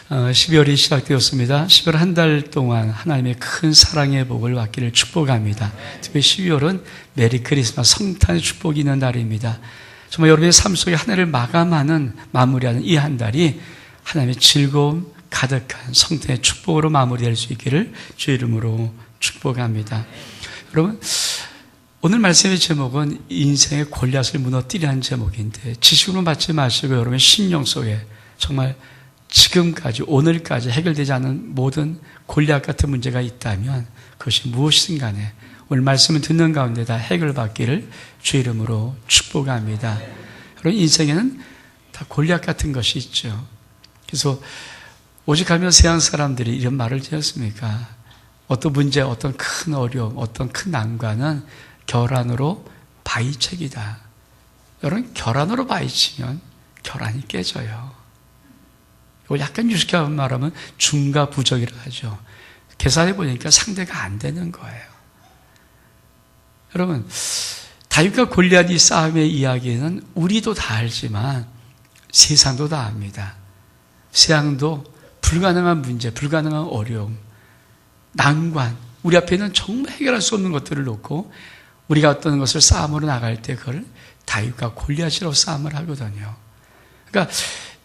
12월이 시작되었습니다. 12월 한 달 동안 하나님의 큰 사랑의 복을 받기를 축복합니다. 특히 12월은 메리 크리스마스 성탄의 축복이 있는 달입니다. 정말 여러분의 삶 속에 한 해를 마무리하는 이 한 달이 하나님의 즐거움 가득한 성탄의 축복으로 마무리될 수 있기를 주의 이름으로 축복합니다. 여러분, 오늘 말씀의 제목은 인생의 골리앗을 무너뜨리라는 제목인데, 지식으로 받지 마시고 여러분의 심령 속에 정말 지금까지 오늘까지 해결되지 않은 모든 골리앗 같은 문제가 있다면 그것이 무엇이든 간에 오늘 말씀을 듣는 가운데 다 해결받기를 주의 이름으로 축복합니다. 여러분, 인생에는 다 골리앗 같은 것이 있죠. 그래서 오직하며 세상 사람들이 이런 말을 지었습니까? 어떤 문제, 어떤 큰 어려움, 어떤 큰 난관은 결안으로 바위책이다. 여러분, 결안으로 바위치면 결안이 깨져요. 이거 약간 유식하게 말하면 중과부적이라 하죠. 계산해 보니까 상대가 안 되는 거예요. 여러분, 다윗과 골리앗이 싸움의 이야기는 우리도 다 알지만 세상도 다 압니다. 세상도 불가능한 문제, 불가능한 어려움, 난관, 우리 앞에는 정말 해결할 수 없는 것들을 놓고 우리가 어떤 것을 싸움으로 나갈 때 그걸 다윗과 골리앗으로 싸움을 하거든요. 그러니까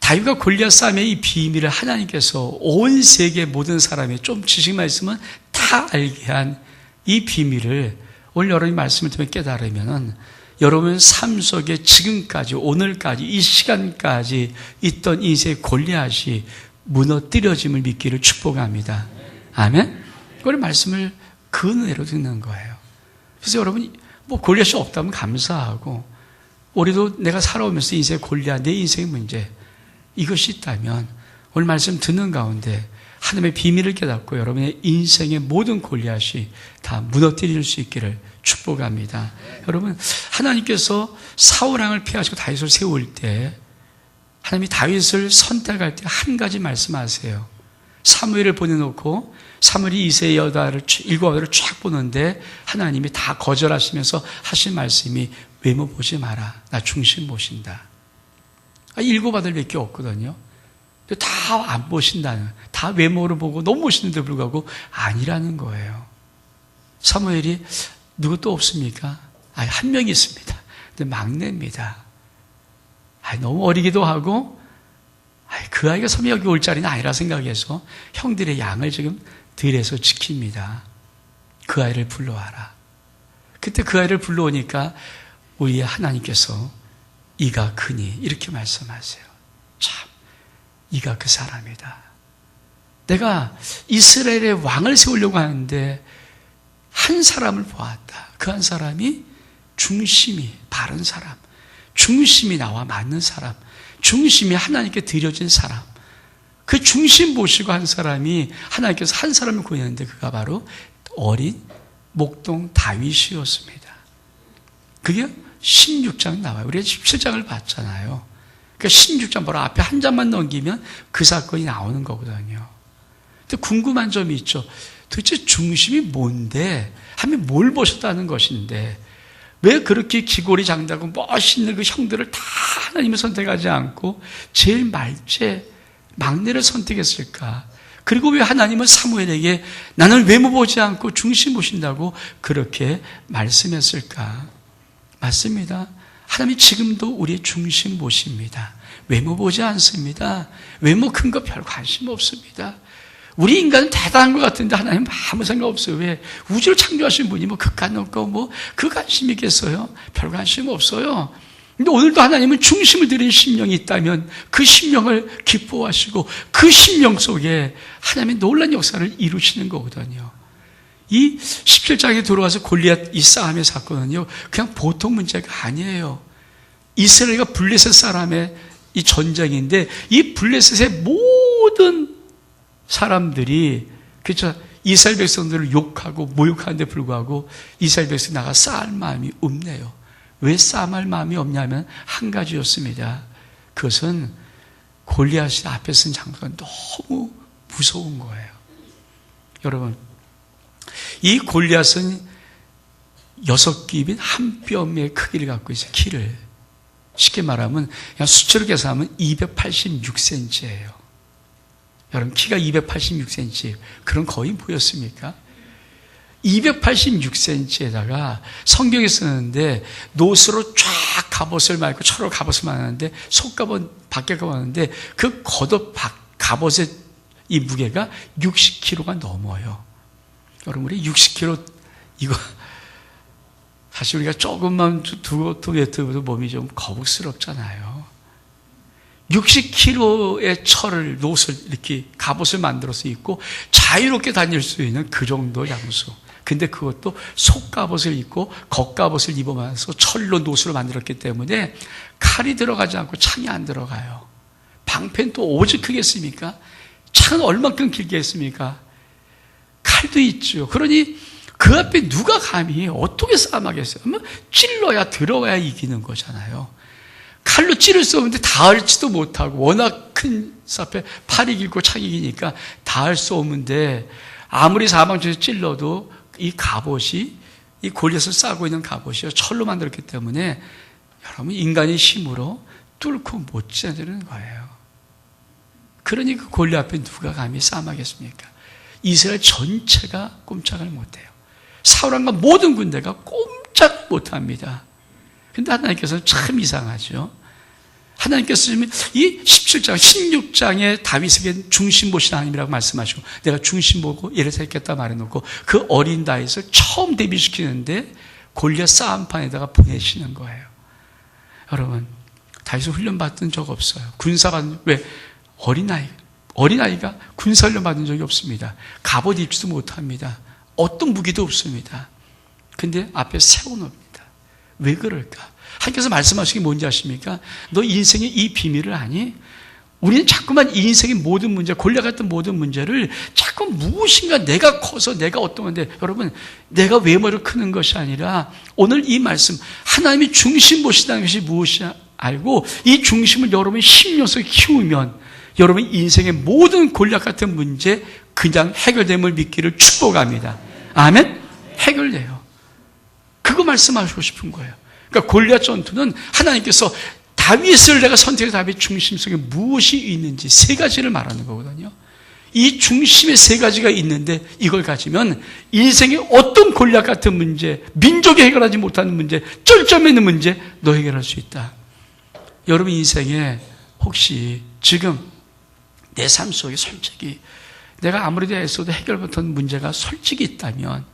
다윗과 골리앗 싸움의 이 비밀을 하나님께서 온 세계 모든 사람이 좀 지식만 있으면 다 알게 한 이 비밀을 오늘 여러분이 말씀을 통해 깨달으면 여러분 삶 속에 지금까지 오늘까지 이 시간까지 있던 인생의 골리앗이 무너뜨려짐을 믿기를 축복합니다. 아멘? 그걸 말씀을 그 은혜로 듣는 거예요. 그래서 여러분, 골리앗이 없다면 감사하고, 우리도 내가 살아오면서 인생의 골리앗, 내 인생의 문제, 이것이 있다면 오늘 말씀 듣는 가운데 하나님의 비밀을 깨닫고 여러분의 인생의 모든 골리앗이 다 무너뜨릴 수 있기를 축복합니다. 여러분, 하나님께서 사울왕을 피하시고 다윗을 세울 때 하나님이 다윗을 선택할 때 한 가지 말씀하세요. 사무엘을 보내놓고 사무엘이 이새의 일곱 아들을 쫙 보는데 하나님이 다 거절하시면서 하신 말씀이 외모 보지 마라. 나 중심 보신다. 일곱 아들밖에 없거든요. 다 안 보신다는, 다 외모를 보고 너무 멋있는데 불구하고 아니라는 거예요. 사무엘이 누구 또 없습니까? 한 명이 있습니다. 근데 막내입니다. 너무 어리기도 하고, 그 아이가 섬이 여기 올 자리는 아니라 생각해서 형들의 양을 지금 들에서 지킵니다. 그 아이를 불러와라. 그때 그 아이를 불러오니까 우리의 하나님께서 이가 그니 이렇게 말씀하세요. 참, 이가 그 사람이다. 내가 이스라엘의 왕을 세우려고 하는데 한 사람을 보았다. 그 한 사람이 중심이 바른 사람, 중심이 나와 맞는 사람, 중심이 하나님께 드려진 사람, 그 중심 보시고 한 사람이 하나님께서 한 사람을 구했는데 그가 바로 어린 목동 다윗이었습니다. 그게 16장 나와요. 우리가 17장을 봤잖아요. 그러니까 16장 바로 앞에 한 장만 넘기면 그 사건이 나오는 거거든요. 근데 궁금한 점이 있죠. 도대체 중심이 뭔데? 하면 뭘 보셨다는 것인데 왜 그렇게 기골이 장다고 멋있는 그 형들을 다 하나님을 선택하지 않고 제일 말째 막내를 선택했을까? 그리고 왜 하나님은 사무엘에게 나는 외모 보지 않고 중심 보신다고 그렇게 말씀했을까? 맞습니다. 하나님이 지금도 우리의 중심 보십니다. 외모 보지 않습니다. 외모 큰 거 별 관심 없습니다. 우리 인간은 대단한 것 같은데 하나님 아무 생각 없어요. 왜? 우주를 창조하신 분이 극한 없고 그 관심 있겠어요? 별 관심 없어요. 근데 오늘도 하나님은 중심을 들인 심령이 있다면 그 심령을 기뻐하시고 그 심령 속에 하나님의 놀라운 역사를 이루시는 거거든요. 이 17장에 들어와서 골리앗 이 싸움의 사건은요, 그냥 보통 문제가 아니에요. 이스라엘과 블레셋 사람의 이 전쟁인데 이 블레셋의 모든 사람들이 그렇죠. 이스라엘 백성들을 욕하고 모욕하는데 불구하고 이스라엘 백성이 나가 싸울 마음이 없네요. 왜 싸움할 마음이 없냐면 한 가지였습니다. 그것은 골리앗이 앞에 쓴 장소가 너무 무서운 거예요. 여러분, 이 골리앗은 6깁인 한 뼘의 크기를 갖고 있어요. 키를. 쉽게 말하면 그냥 수치로 계산하면 286cm예요. 여러분 키가 286cm 그럼 거의 뭐였습니까? 286cm에다가 성경에 쓰는데 노스로 쫙 갑옷을 말고 철로 갑옷을 말하는데 속갑옷 밖에 갑옷인데 그 겉옷 갑옷의 이 무게가 60kg가 넘어요. 여러분 우리 60kg 이거 사실 우리가 조금만 두고 몸이 좀 거북스럽잖아요. 60kg의 철을 노스를 이렇게 갑옷을 만들어서 입고 자유롭게 다닐 수 있는 그 정도 양수. 근데 그것도 속갑옷을 입고 겉갑옷을 입으면서 철로 노수로 만들었기 때문에 칼이 들어가지 않고 창이 안 들어가요. 방패는 또 오직 크겠습니까? 창은 얼만큼 길겠습니까? 칼도 있죠. 그러니 그 앞에 누가 감히 어떻게 싸움하겠어요? 찔러야 들어가야 이기는 거잖아요. 칼로 찌를 수 없는데 닿을지도 못하고 워낙 큰 앞에 팔이 길고 창이 기니까 닿을 수 없는데 아무리 사방에서 찔러도 이 갑옷이 이 골리앗을 싸고 있는 갑옷이요 철로 만들었기 때문에 여러분 인간의 힘으로 뚫고 못 지나는 거예요. 그러니 그 골리앗 앞에 누가 감히 싸움하겠습니까? 이스라엘 전체가 꼼짝을 못해요. 사울왕과 모든 군대가 꼼짝 못합니다. 근데 하나님께서는 참 이상하죠. 하나님께서 이 17장, 16장에 다윗에게 중심 보신 하나님이라고 말씀하시고 내가 중심 보고 예를 세겠다 말해놓고 그 어린 다윗을 처음 데뷔시키는데 골리앗 싸움판에다가 보내시는 거예요. 여러분 다윗은 훈련 받은 적 없어요. 군사 받은 왜? 어린아이가 군사 훈련 받은 적이 없습니다. 갑옷 입지도 못합니다. 어떤 무기도 없습니다. 근데 앞에 세워놓습니다. 왜 그럴까? 하나님께서 말씀하시기 뭔지 아십니까? 너 인생의 이 비밀을 아니? 우리는 자꾸만 이 인생의 모든 문제, 골리앗 같은 모든 문제를 자꾸 무엇인가 내가 커서 내가 어떤 건데 여러분 내가 외모를 크는 것이 아니라 오늘 이 말씀 하나님이 중심 보시다는 것이 무엇이 알고 이 중심을 여러분이 심령 속에 키우면 여러분 인생의 모든 골리앗 같은 문제 그냥 해결됨을 믿기를 축복합니다. 아멘? 해결돼요. 그거 말씀하시고 싶은 거예요. 그러니까 골리앗 전투는 하나님께서 다윗을 내가 선택해서 다윗 중심 속에 무엇이 있는지 세 가지를 말하는 거거든요. 이 중심에 세 가지가 있는데 이걸 가지면 인생의 어떤 골리앗 같은 문제, 민족이 해결하지 못하는 문제, 쩔쩔매 있는 문제 너 해결할 수 있다. 여러분 인생에 혹시 지금 내 삶 속에 솔직히 내가 아무리 애써도 해결 못한 문제가 솔직히 있다면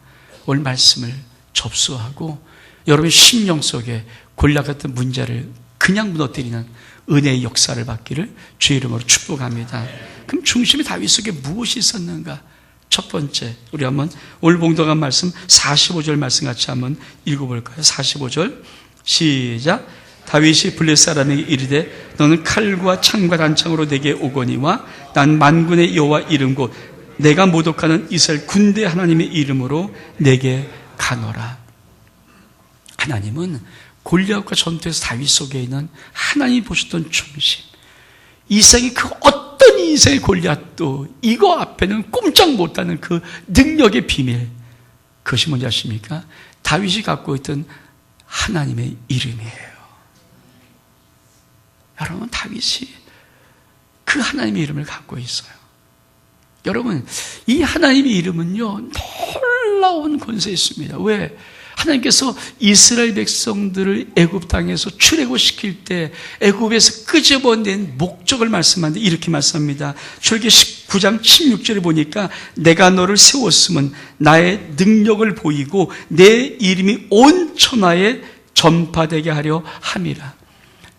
오늘 말씀을 접수하고 여러분의 심령 속에 골리앗 같은 문제를 그냥 무너뜨리는 은혜의 역사를 받기를 주의 이름으로 축복합니다. 그럼 중심에 다윗 속에 무엇이 있었는가? 첫 번째 우리 한번 오늘 봉독한 말씀 45절 말씀 같이 한번 읽어볼까요? 45절 시작. 다윗이 블레셋 사람에게 이르되 너는 칼과 창과 단창으로 내게 오거니와 난 만군의 여호와 이름 곧 내가 모독하는 이스라엘 군대 하나님의 이름으로 내게 가노라. 하나님은 골리앗과 전투에서 다윗 속에 있는 하나님이 보셨던 중심, 이생의 그 어떤 인생의 골리앗도 이거 앞에는 꼼짝 못하는 그 능력의 비밀, 그것이 뭔지 아십니까? 다윗이 갖고 있던 하나님의 이름이에요. 여러분 다윗이 그 하나님의 이름을 갖고 있어요. 여러분 이 하나님의 이름은요 놀라운 권세 있습니다. 왜? 하나님께서 이스라엘 백성들을 애굽 땅에서 출애굽시킬 때 애굽에서 끄집어낸 목적을 말씀하는데 이렇게 말씀합니다. 출애굽기 19장 16절에 보니까 내가 너를 세웠음은 나의 능력을 보이고 내 이름이 온 천하에 전파되게 하려 함이라.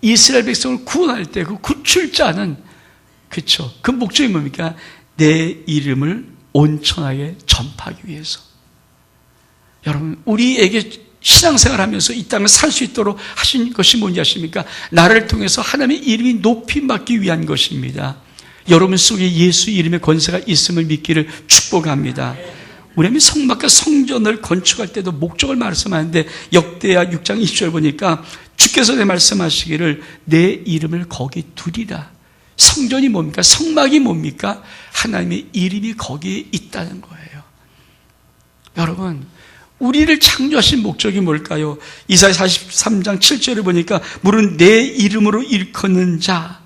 이스라엘 백성을 구원할 때 그 구출자는 그렇죠. 그 목적이 뭡니까? 내 이름을 온 천하에 전파하기 위해서. 여러분 우리에게 신앙생활하면서 이 땅을 살 수 있도록 하신 것이 뭔지 아십니까? 나를 통해서 하나님의 이름이 높임받기 위한 것입니다. 여러분 속에 예수 이름의 권세가 있음을 믿기를 축복합니다. 우리 성막과 성전을 건축할 때도 목적을 말씀하는데 역대하 6장 20절 보니까 주께서 내 말씀하시기를 내 이름을 거기 두리라. 성전이 뭡니까? 성막이 뭡니까? 하나님의 이름이 거기에 있다는 거예요. 여러분 우리를 창조하신 목적이 뭘까요? 이사야 43장 7절을 보니까 물은 내 이름으로 일컫는 자.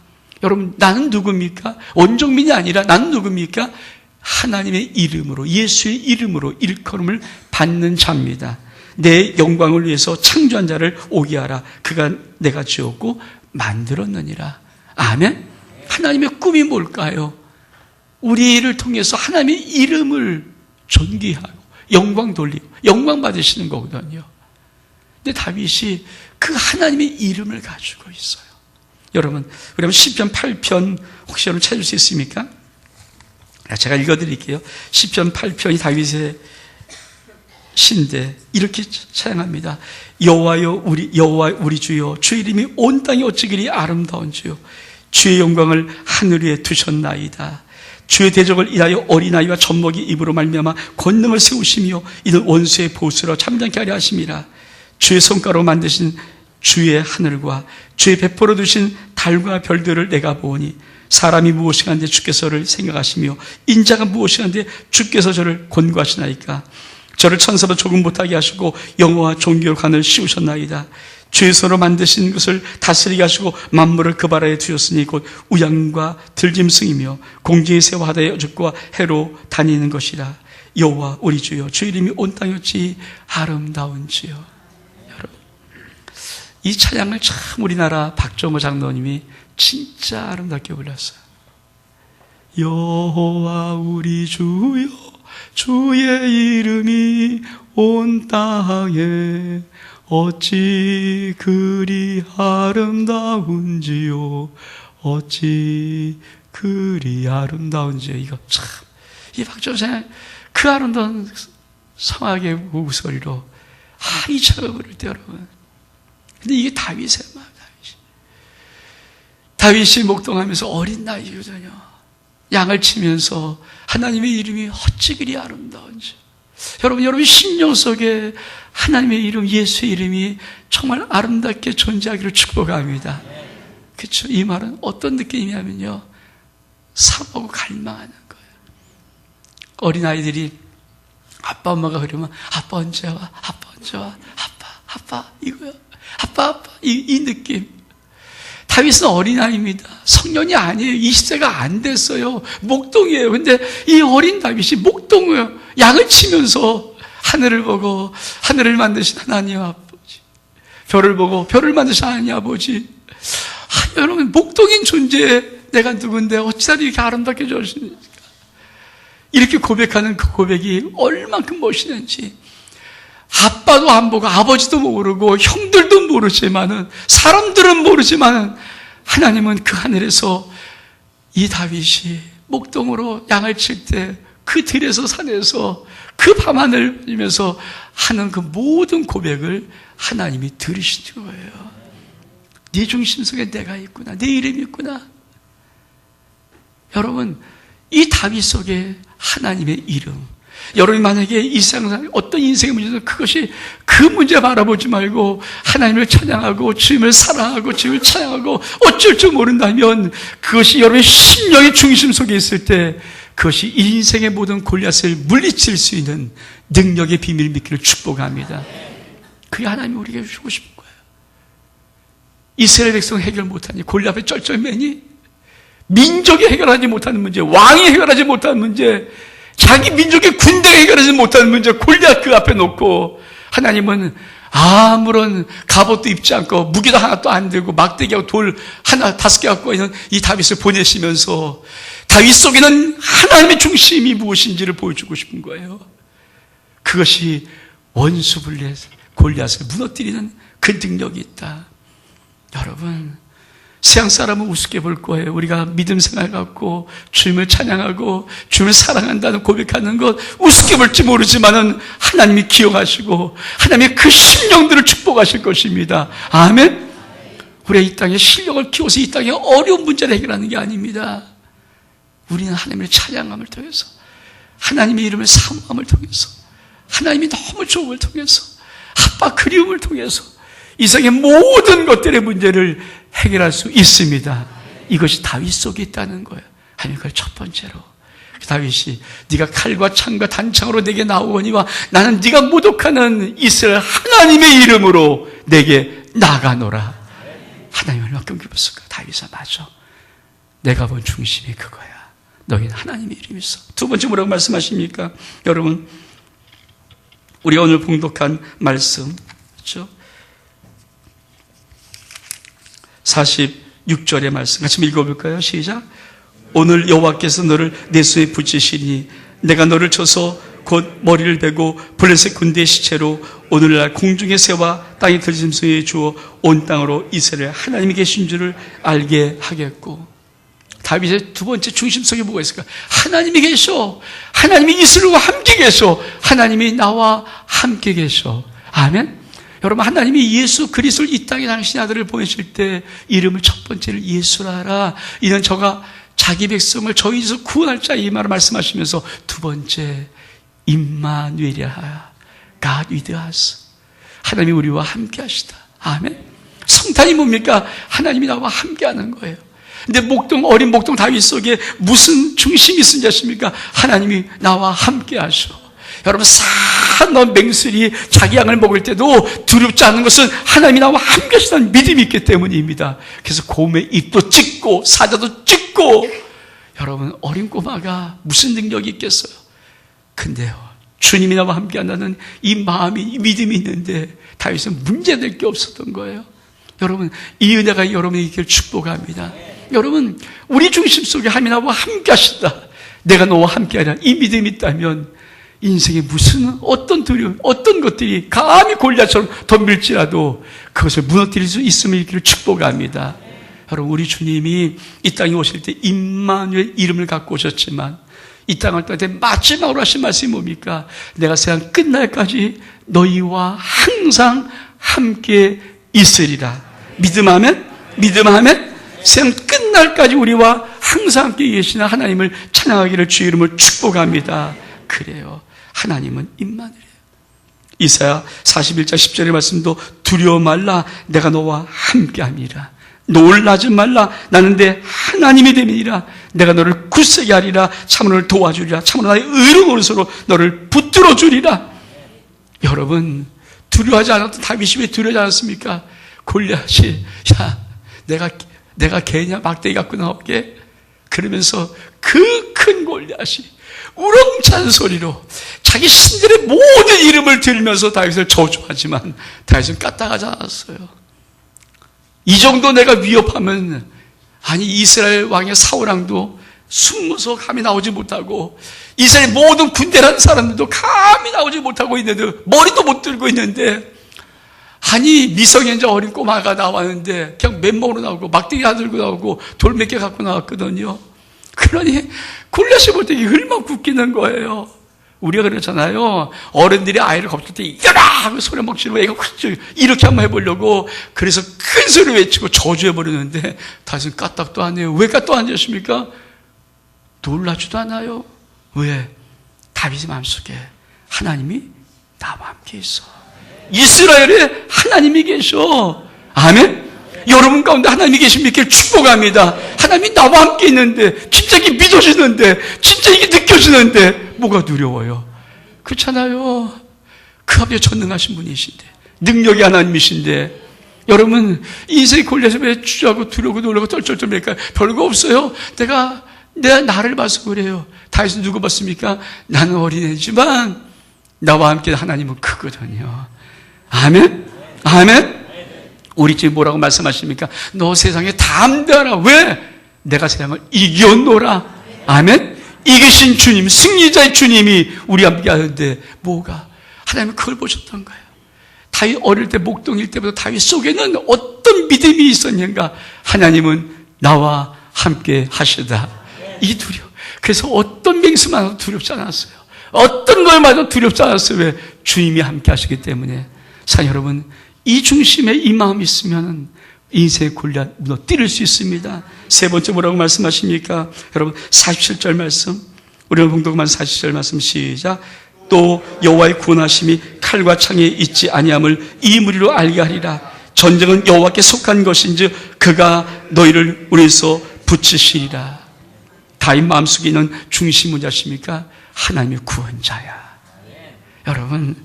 여러분, 나는 누굽니까? 원종민이 아니라 나는 누굽니까? 하나님의 이름으로, 예수의 이름으로 일컬음을 받는 자입니다. 내 영광을 위해서 창조한 자를 오게 하라. 그가 내가 지었고 만들었느니라. 아멘? 하나님의 꿈이 뭘까요? 우리를 통해서 하나님의 이름을 존귀하고 영광 돌리고 영광 받으시는 거거든요. 근데 다윗이 그 하나님의 이름을 가지고 있어요. 여러분, 우리 한번 시편 8편 혹시 여러분 찾을 수 있습니까? 제가 읽어드릴게요. 시편 8편이 다윗의 시인데 이렇게 찬양합니다. 여호와여 우리 주여, 주의 이름이 온 땅에 어찌 그리 아름다운지요. 주의 영광을 하늘 위에 두셨나이다. 주의 대적을 인하여 어린아이와 젖먹이 입으로 말미암아 권능을 세우시며 이는 원수의 보수로 잠잠케 하려 하심이라. 주의 손가락으로 만드신 주의 하늘과 주의 배포로 두신 달과 별들을 내가 보니 사람이 무엇인가 한데 주께서를 생각하시며 인자가 무엇인가 한데 주께서 저를 권고하시나이까. 저를 천사로 조금 못하게 하시고 영어와 종교로 간을 씌우셨나이다. 주의 손으로 만드신 것을 다스리게 하시고 만물을 그 바라에 두셨으니 곧 우양과 들짐승이며 공중의 새와 바다의 어죽과 해로 다니는 것이라. 여호와 우리 주여, 주의 이름이 온 땅에 어찌 아름다운지요. 여러분, 이 찬양을 참 우리나라 박정호 장로님이 진짜 아름답게 불렀어요. 여호와 우리 주여, 주의 이름이 온 땅에 어찌 그리 아름다운지요. 어찌 그리 아름다운지요. 이거 참, 이 박정호 그 아름다운 성악의 목소리로 이 찬양을 부를 때 여러분, 근데 이게 다윗의 마음. 다윗이 목동하면서 어린 나이거든요. 양을 치면서 하나님의 이름이 어찌 그리 아름다운지. 여러분 심령 속에 하나님의 이름, 예수의 이름이 정말 아름답게 존재하기를 축복합니다. 그렇죠? 이 말은 어떤 느낌이냐면요, 사모하고 갈망하는 거예요. 어린아이들이 아빠 엄마가 그러면 아빠 언제 와? 아빠 언제 와? 아빠 이거요. 아빠 이 느낌. 다윗은 어린아이입니다. 성년이 아니에요. 20세가 안 됐어요. 목동이에요. 근데 이 어린 다윗이 목동을 양을 치면서 하늘을 보고 하늘을 만드신 하나님 아버지, 별을 보고 별을 만드신 하나님 아버지, 여러분 목동인 존재에 내가 누군데 어찌다 이렇게 아름답게 해주십니까? 이렇게 고백하는 그 고백이 얼만큼 멋있는지, 아빠도 안 보고 아버지도 모르고 형들도 모르지만은, 사람들은 모르지만은 하나님은 그 하늘에서 이 다윗이 목동으로 양을 칠 때 그 들에서 산에서 그 밤하늘 이면서 하는 그 모든 고백을 하나님이 들으신 거예요. 네 중심 속에 내가 있구나, 내 이름이 있구나. 여러분, 이 다윗 속에 하나님의 이름, 여러분이 만약에 이 세상에 어떤 인생의 문제든 그것이 그 문제 바라보지 말고 하나님을 찬양하고 주님을 사랑하고 주님을 찬양하고 어쩔 줄 모른다면, 그것이 여러분의 심령의 중심 속에 있을 때 그것이 인생의 모든 골리앗을 물리칠 수 있는 능력의 비밀 믿기를 축복합니다. 그게 하나님이 우리에게 주고 싶은 거예요. 이스라엘 백성 해결 못하니, 골리앗의 쩔쩔매니, 민족이 해결하지 못하는 문제, 왕이 해결하지 못하는 문제, 자기 민족의 군대가 해결하지 못하는 문제, 골리앗 그 앞에 놓고 하나님은 아무런 갑옷도 입지 않고 무기도 하나도 안 들고 막대기하고 돌 하나 5개 갖고 있는 이 다윗을 보내시면서 다윗 속에는 하나님의 중심이 무엇인지를 보여주고 싶은 거예요. 그것이 원수불리의 골리앗을 무너뜨리는 그 능력이 있다. 여러분, 세상 사람은 우습게 볼 거예요. 우리가 믿음 생활 갖고 주님을 찬양하고 주님을 사랑한다는 고백하는 것 우습게 볼지 모르지만은 하나님이 기억하시고 하나님의 그 심령들을 축복하실 것입니다. 아멘. 우리가 이 땅에 실력을 키워서 이 땅에 어려운 문제를 해결하는 게 아닙니다. 우리는 하나님의 찬양함을 통해서, 하나님의 이름을 사모함을 통해서, 하나님이 너무 좋음을 통해서, 아빠 그리움을 통해서 이 세상의 모든 것들의 문제를 해결할 수 있습니다. 이것이 다윗 속에 있다는 거예요. 하나님, 그걸 첫 번째로 다윗이 네가 칼과 창과 단창으로 내게 나오거니와 나는 네가 모독하는 이스라엘 하나님의 이름으로 내게 나가노라. 하나님 얼마나 기뻤을까. 다윗아, 맞아. 내가 본 중심이 그거야. 너희는 하나님의 이름이 있어. 두 번째 뭐라고 말씀하십니까? 여러분, 우리가 오늘 봉독한 말씀, 그렇죠? 46절의 말씀 같이 읽어볼까요? 시작. 오늘 여호와께서 너를 내 손에 붙이시니 내가 너를 쳐서 곧 머리를 베고 블레셋 군대의 시체로 오늘날 공중의 새와 땅의 들짐승에 주어 온 땅으로 이스라엘 하나님이 계신 줄을 알게 하겠고. 다윗의 두 번째 중심성이 뭐가 있을까? 하나님이 계셔. 하나님이 이스라엘과 함께 계셔. 하나님이 나와 함께 계셔. 아멘. 여러분, 하나님이 예수 그리스도를 이 땅에 당신의 아들을 보내실 때 이름을 첫 번째를 예수라 하라. 이는 저가 자기 백성을 저희에서 구원할 자, 이 말을 말씀하시면서 두 번째 임마누엘이라 하라. God with us. 하나님이 우리와 함께 하시다. 아멘. 성탄이 뭡니까? 하나님이 나와 함께 하는 거예요. 근데 어린 목동 다윗 속에 무슨 중심이 있는지 아십니까? 하나님이 나와 함께 하셔. 여러분, 산넘 맹수리 자기 양을 먹을 때도 두렵지 않는 것은 하나님이 나와 함께 하시다는 믿음이 있기 때문입니다. 그래서 곰의 입도 찢고 사자도 찢고. 여러분, 어린 꼬마가 무슨 능력이 있겠어요? 근데요, 주님이 나와 함께 한다는 이 마음이, 이 믿음이 있는데 다윗은 문제될 게 없었던 거예요. 여러분, 이 은혜가 여러분에게 있기를 축복합니다. 여러분, 우리 중심 속에 하나님이 나와 함께 하신다. 내가 너와 함께 하라. 이 믿음이 있다면 인생에 무슨 어떤 두려움, 어떤 것들이 감히 골리앗처럼 덤빌지라도 그것을 무너뜨릴 수 있음을 있기를 축복합니다. 여러분, 우리 주님이 이 땅에 오실 때 임마누엘 이름을 갖고 오셨지만 이 땅을 떠날 때 마지막으로 하신 말씀이 뭡니까? 내가 세상 끝날까지 너희와 항상 함께 있으리라. 믿음하면? 믿음하면? 세상 끝날까지 우리와 항상 함께 계시는 하나님을 찬양하기를 주의 이름으로 축복합니다. 그래요. 하나님은 임마누엘이에요. 이사야 41장 10절의 말씀도 두려워 말라. 내가 너와 함께함이라. 놀라지 말라. 나는 내 하나님이 됨이니라. 내가 너를 굳세게 하리라. 참으로 너를 도와주리라. 참으로 나의 의로운 오른손으로 너를 붙들어 주리라. 여러분, 두려워하지 않았던 다윗이 왜 두려워하지 않았습니까? 골리앗이 야, 내가 개냐 막대기 갖고 나올게. 그러면서 그 큰 골리앗이 우렁찬 소리로 자기 신들의 모든 이름을 들면서 다윗을 저주하지만 다윗은 까딱하지 않았어요. 이 정도 내가 위협하면, 아니 이스라엘 왕의 사울왕도 숨어서 감히 나오지 못하고 이스라엘 모든 군대라는 사람들도 감히 나오지 못하고 있는데, 머리도 못 들고 있는데, 아니 미성년자 어린 꼬마가 나왔는데 그냥 맨몸으로 나오고 막대기 하나 들고 나오고 돌 몇 개 갖고 나왔거든요. 그러니 골리앗이 볼 때 얼마나 웃기는 거예요. 우리가 그러잖아요. 어른들이 아이를 겁칠 때 이겨라 하고 소리 막 지르고 애가 이렇게 한번 해보려고 그래서 큰 소리를 외치고 저주해버리는데 다윗은 까딱도 안 해요. 왜 까딱 안 하십니까? 놀라지도 않아요. 왜? 다윗의 마음속에 하나님이 나와 함께 있어. 이스라엘에 하나님이 계셔. 아멘? 여러분 가운데 하나님이 계십니까? 축복합니다. 하나님이 나와 함께 있는데, 진짜 이게 믿어지는데, 진짜 이게 느껴지는데 뭐가 두려워요? 그렇잖아요. 그 앞에 전능하신 분이신데, 능력이 하나님이신데, 여러분 인생의 골리앗에 왜 주저하고 두려고 놀라고 떨쩔쩔매니까 별거 없어요. 내가 나를 봐서 그래요. 다윗은 누구 봤습니까? 나는 어린애지만 나와 함께 하나님은 크거든요. 아멘? 아멘? 우리 지금 뭐라고 말씀하십니까? 너 세상에 담대하라. 왜? 내가 세상을 이겼노라. 아멘? 이기신 주님, 승리자의 주님이 우리 함께 하는데 뭐가? 하나님은 그걸 보셨던 거예요. 다윗 어릴 때 목동일 때부터 다윗 속에는 어떤 믿음이 있었는가? 하나님은 나와 함께 하시다. 이 두려워. 그래서 어떤 맹수만 두렵지 않았어요. 어떤 걸마저 두렵지 않았어요. 왜? 주님이 함께 하시기 때문에. 자, 여러분, 이 중심에 이 마음이 있으면 인생의 골리앗 무너뜨릴 수 있습니다. 세 번째 뭐라고 말씀하십니까? 여러분 47절 말씀, 우리는 봉독만 47절 말씀 시작. 또 여호와의 구원하심이 칼과 창에 있지 아니함을 이 무리로 알게 하리라. 전쟁은 여호와께 속한 것인즉 그가 너희를 우리에서 붙이시리라. 다윗 마음속에 있는 중심 뭔지 아십니까? 하나님의 구원자야. 여러분,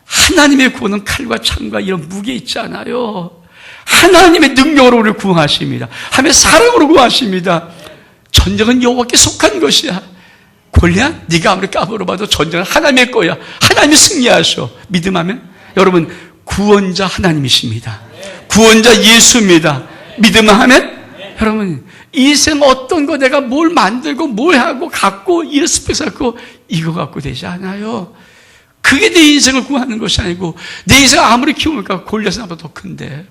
하나님의 구원은 칼과 창과 이런 무게 있지 않아요. 하나님의 능력으로 우리를 구하십니다. 하나님의 사랑으로 구하십니다. 전쟁은 여호와께 속한 것이야. 골리앗, 네가 아무리 까불어봐도 전쟁은 하나님의 거야. 하나님이 승리하셔. 믿음하면 여러분, 구원자 하나님이십니다. 구원자 예수입니다. 믿음하면 여러분, 이 인생 어떤 거 내가 뭘 만들고 뭘 하고 갖고 이런 스펙 갖고 이거 갖고 되지 않아요. 그게 내 인생을 구하는 것이 아니고, 내 인생을 아무리 키우니까 골리앗은 나보다 더 큰데,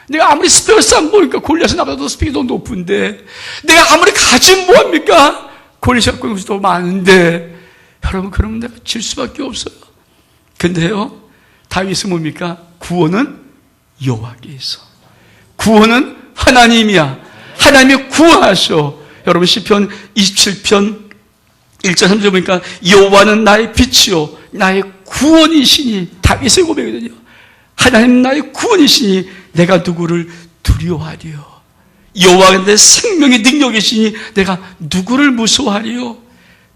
내가 아무리 스펙을 쌓아보니까 골리앗은 나보다 더 스펙이 더 높은데, 내가 아무리 가지면 뭐합니까? 골리앗이 갖고 있는 것이 더 많은데, 여러분, 그러면 내가 질 수밖에 없어요. 근데요, 다윗은 뭡니까? 구원은 여호와께서, 구원은 하나님이야. 하나님이 구하셔. 여러분, 시편 27편 1절 3절 보니까 여호와는 나의 빛이요 나의 구원이시니, 다윗의 고백이거든요. 하나님 나의 구원이시니 내가 누구를 두려워하리요. 여호와가 내 생명의 능력이시니 내가 누구를 무서워하리요.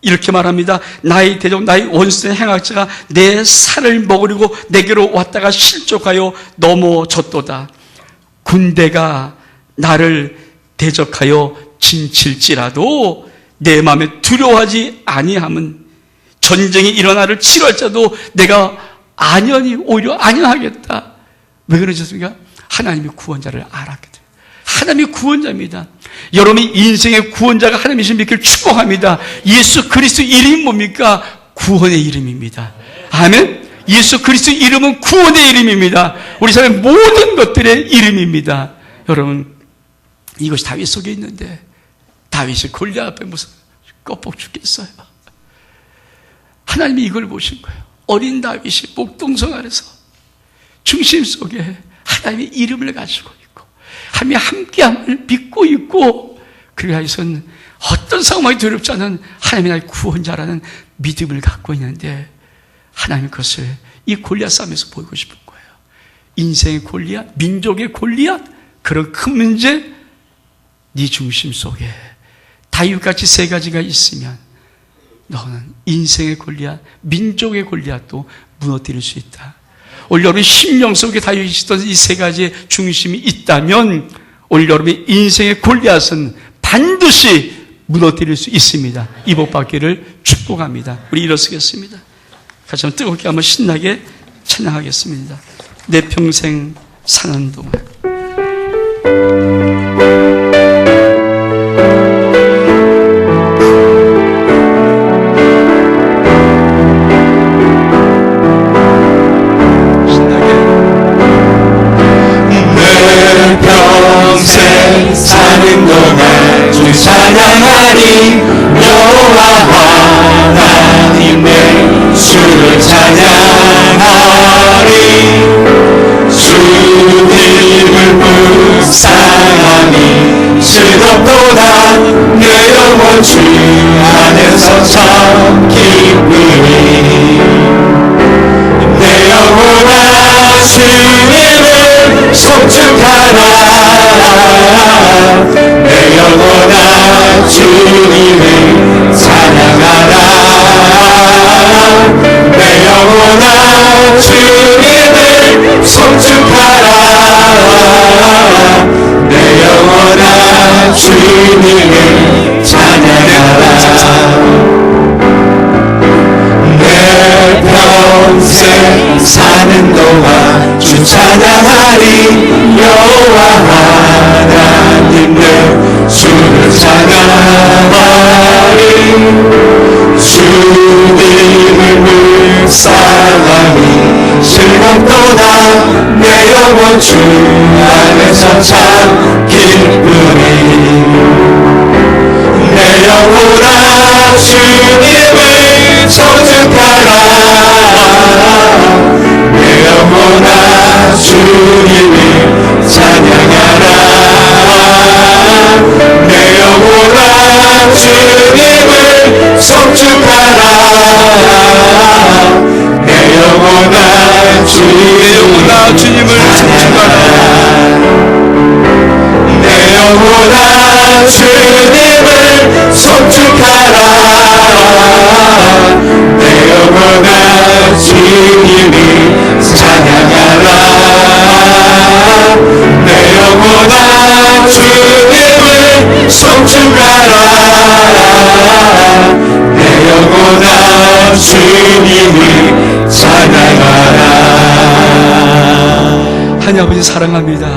이렇게 말합니다. 나의 대적, 나의 원수된 행악자가 내 살을 먹으려고 내게로 왔다가 실족하여 넘어졌도다. 군대가 나를 대적하여 진칠지라도 내 마음에 두려워하지 아니함은, 전쟁이 일어나를 치료할 자도 내가 안연히 오히려 안연하겠다. 왜 그러셨습니까? 하나님이 구원자를 알았거든요. 하나님이 구원자입니다. 여러분이 인생의 구원자가 하나님이신 믿기를 축복합니다. 예수 그리스도 이름이 뭡니까? 구원의 이름입니다. 아멘. 예수 그리스도 이름은 구원의 이름입니다. 우리 삶의 모든 것들의 이름입니다. 여러분, 이것이 다윗 속에 있는데, 다윗이 골리앗 앞에 무슨 껍벅 죽겠어요. 하나님이 이걸 보신 거예요. 어린 다윗이 목동성 아래서 중심 속에 하나님의 이름을 가지고 있고, 하나님의 함께함을 믿고 있고, 그리고 다윗은 어떤 상황이 두렵지 않은 하나님의 나의 구원자라는 믿음을 갖고 있는데, 하나님 그것을 이 골리앗 싸움에서 보이고 싶은 거예요. 인생의 골리앗, 민족의 골리앗, 그런 큰 문제, 네 중심 속에 다윗같이 세 가지가 있으면 너는 인생의 골리앗, 민족의 골리앗도 무너뜨릴 수 있다. 올 여러분 심령 속에 다윗이 있던 이 세 가지의 중심이 있다면 올 여러분의 인생의 골리앗은 반드시 무너뜨릴 수 있습니다. 이 복 받기를 축복합니다. 우리 일어서겠습니다. 같이 한번 뜨겁게 한번 신나게 찬양하겠습니다. 내 평생 사는 동안. 사는 동안 주 찬양하리. 여호와 하나님의 주를 찬양하리. 주님을 묵상하니 즐겁도다. 내 영혼 주 안에서 참 기쁘니. 내 영혼아 주님을 송축하라. 내 영혼아 주님을 찬양하라. 내 영혼아 주님을 송축하라. 내 영혼아 주님을 찬양하라. 내 평생 사는 동안 주 찬양하리. 여호와 하나님의 주를 찬양하리. 주님을 묵상하니 즐겁도다. 내 영혼 주 안에서 참 기쁘니. 내 영혼아 주님을 송축하라. 내 영혼아 주님을 찬양하라. 내 영혼아 주님을 송축하라. 내 영혼아 주님을 찬양하라. 내 영혼아 주님을 송축하라. 내 영혼아 주님을 찬양하라. 내 주님을 찬양하라. 하나님 아버지 사랑합니다.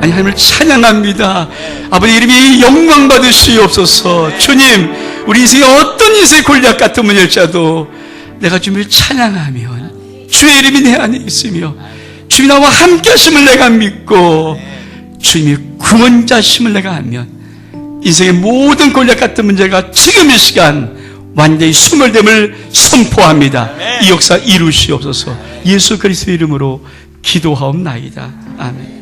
하나님을 찬양합니다. 아버지 이름이 영광 받으시옵소서. 주님, 우리 인생에 어떤 인생의 골리앗 같은 문일자도 내가 주님을 찬양하면 주의 이름이 내 안에 있으며 주님 나와 함께 하심을 내가 믿고 주님이 구원자심을 내가 알면 인생의 모든 골리앗 같은 문제가 지금 이 시간 완전히 소멸됨을 선포합니다. 이 역사 이루시옵소서. 예수 그리스도의 이름으로 기도하옵나이다. 아멘.